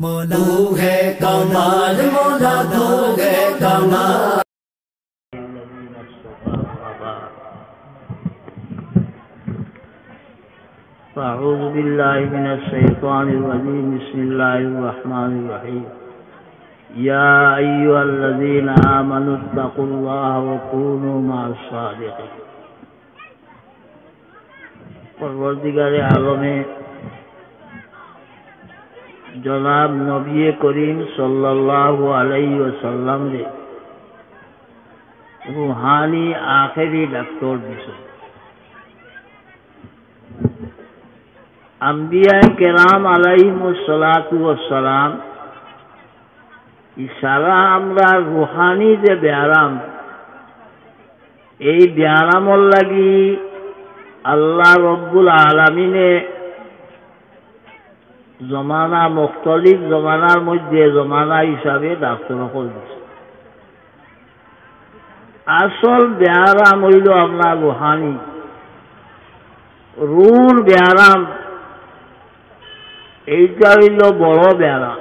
तू है कमाल मौला, तू है कमाल। أعوذ بالله من الشيطان الرجيم بسم الله الرحمن الرحيم يا أيها الذين آمنوا اتقوا الله وكونوا مع الصادقين परवरदिगार आलमे जनाब नबी करीम सल्लल्लाहु अलैहि वसल्लम रे रूहानी आखिरी डॉक्टर दिसो अम्बिया केराम अलैहिमुस्सलातु वस्सलाम इशारा आमरा रूहानी जे ब्याराम এই ব্যায়ামর লাগি আল্লাহ রব্বুল আলামিনে জমানা মুখতলিফ জমানার মধ্যে জমানা হিসাবে ডাক্তার দিছে। আসল ব্যায়াম হইল আপনার রুহানি, রুর ব্যায়াম এইটা হইল বড় ব্যায়াম।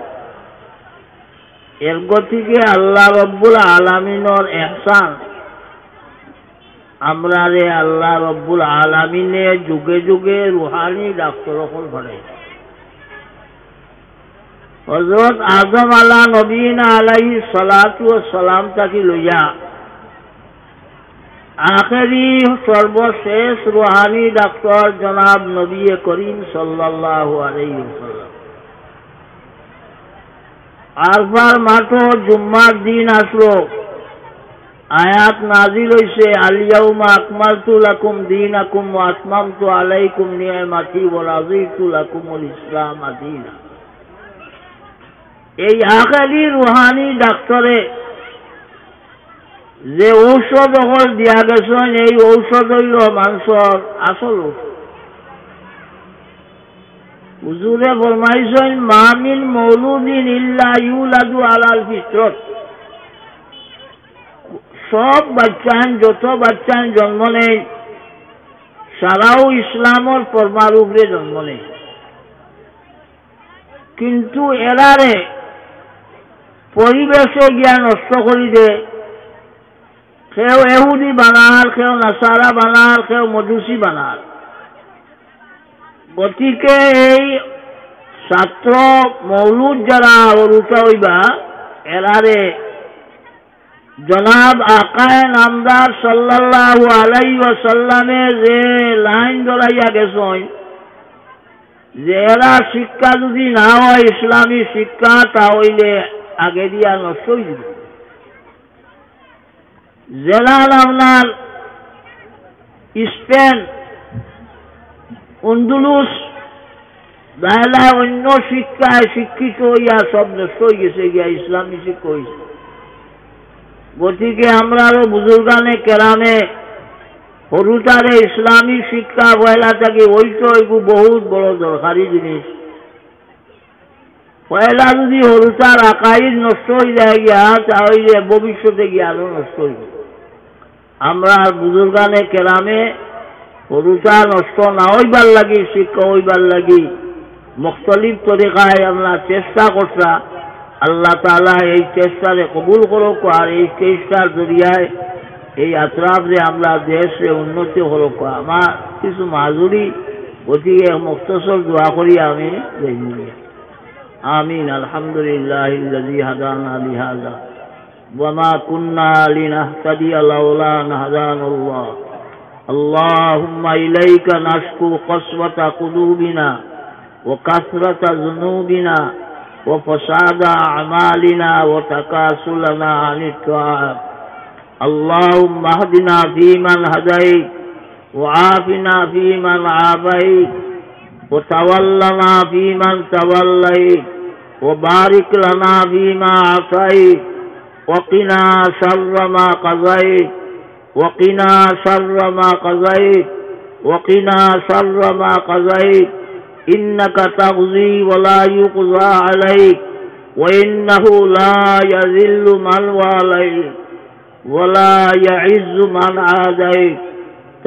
এর গতিকে আল্লাহ রব্বুল আলামিনের ইহসান আমরা রে আল্লাহ রব্বুল আলামিনে যুগে যুগে রুহানি ডাক্তার বানাই। হযরত আদম আলা নবীনা আলাইহিস সালাতু ওয়াস সালাম তাকি লইয়া আখেরি সর্বশেষ রুহানি ডাক্তার জনাব নবী করিম সাল্লাল্লাহু আলাইহি ওয়াসাল্লাম আরফার মাঠে জুম্মার দিন আসলো, আয়াত নাজিল হইছে আল-ইয়াউমা আকমালতু লাকুম দীনাকুম ওয়া আতমামতু আলাইকুম নি'মাতি ওয়া রাদিতু লাকুমুল ইসলাম দীনা। এই আখেরি রুহানি ডাক্তারে যে ঔষধ হল দিয়া গেছেন, এই ঔষধ হইল মানুষের আসল ঔষধ। হুজুরে ফরমাইছেন মা মিন মৌলুদিন ইল্লা ইউলাদু আলাল ফিতরত। সব বাচ্চান যত বাচ্চান জন্ম নেয় সারাও ইসলামর ফরমার উপরে জন্ম নেয়, কিন্তু এরারে পরিবেশে গিয়া নষ্ট করি দে। কেউ এহুদি বানাল, কেউ নাসারা বানাল, কেউ মজুসি বানাল। গতিকে এই ছাত্র মৌলুদ যারা ওরুটা হইবা এরারে জনাব আকায়ে নামদার সাল্লাল্লাহু আলাইহি ওয়াসাল্লামে যে লাইন ধরাইয়া গেছেন যে এরা শিক্ষা যদি না হয় ইসলামী শিক্ষা, তাহলে আগে দিয়া নষ্ট হয়ে যাবে। জেলাল আপনার স্পেন, আন্দুলুস দায়লায় অন্য শিক্ষায় শিক্ষিত হইয়া সব নষ্ট হয়ে গেছে, গিয়া ইসলামী শিক্ষা হয়েছে। গতিকে আমরা আরো বুজুর্গানে কেরামে হরুতারে ইসলামী শিক্ষা পয়লা থাকি ওইটো এগু বহুত বড় দরকারি জিনিস। পয়লা যদি হরুতার আকাইদ নষ্ট হয়ে যায় গিয়া, তাহলে ভবিষ্যতে গিয়ে আরো নষ্ট হইব। আমরা বুজুর্গানে কেরামে হরুতা নষ্ট না হইবার লাগি, শিক্ষা হইবার লাগি মুখতলিফ তরিকায় আমরা চেষ্টা করছা। আল্লাহ তাআলা এই চেষ্টারে কবুল করুক, আর এই চেষ্টার জরিয়ায় এই আত্রাফে আমরা দেশে উন্নতি করুক। আমার কিছু মাজুরি গতিকে মুক্তসর দোয়া করি আমি আমিন। আলহামদুলিল্লাহিল্লাযী হাদানা লিহাযা ওয়া মা কুন্না লিনাহতাদিয়া লাউলা আন হাদানাল্লাহ। আল্লাহুম্মা ইলাইকা নাশকু কসওয়াতা কুলুবিনা ওয়া কাসরাতা যুনুবিনা وفساد أعمالنا وتكاسلنا عن الطاعات. اللهم اهدنا فيمن هديت وعافنا فيمن عافيت وتولنا فيمن توليت وبارك لنا فيما أعطيت وقنا شر ما قضيت وقنا شر ما قضيت وقنا شر ما قضيت إنك تقضي ولا يقضى عليك وإنه لا يذل من واليت ولا يعز من عاديت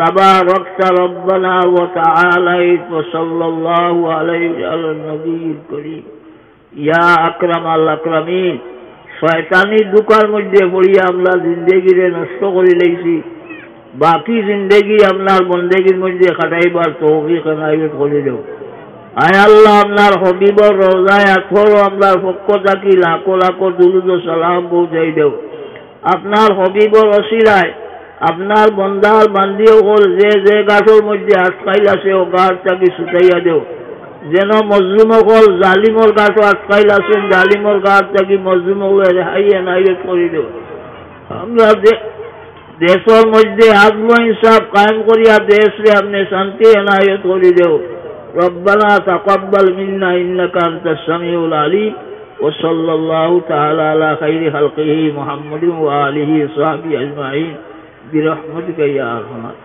تباركت ربنا وتعاليت وصلى الله عليه على النبي الكريم ইয়া আকরামাল আকরামিন। শয়তানি দুকার মধ্যে পড়িয়া আমরা জিন্দেগিরে নষ্ট করে লইছি, বাকি জিন্দেগি আপনার বন্দেগির মধ্যে কাটাইবার তৌফিক এনায়েত করে দেও। আয় আল্লাহ, আপনার হবিবর রওজায় আথর আপনার পক্ষ থাকি লাখো লাখো দুরুদ ও সালাম পৌঁছাই দেও। আপনার হবিবর অসিলায় আপনার বন্দার বান্দিও হল যে যে গাছের মধ্যে আটকাইল আছে ও গাছ থাকি ছুটাইয়া দেও। যেন মজলুম হল জালিমর গাছও আটকাইল আছেন, জালিমর গাছ থাকি মজলুম হলে রেহাই এনায়েত করে দেও। আমরা দেশের মধ্যে আদল ইনসাফ কায়েম করিয়া দেশে আপনি শান্তি এনায়েত করে দেও। রব্বানা তাকাব্বাল মিন্না ইন্নাকা আনতাস সামিউল আলিম। ওয়া সাল্লাল্লাহু তাআলা আলা খাইরি খালকিহি মুহাম্মাদিন ওয়া আলিহি ওয়া সাহবিহি আজমাইন বিরহমাতিকা ইয়া আরহামার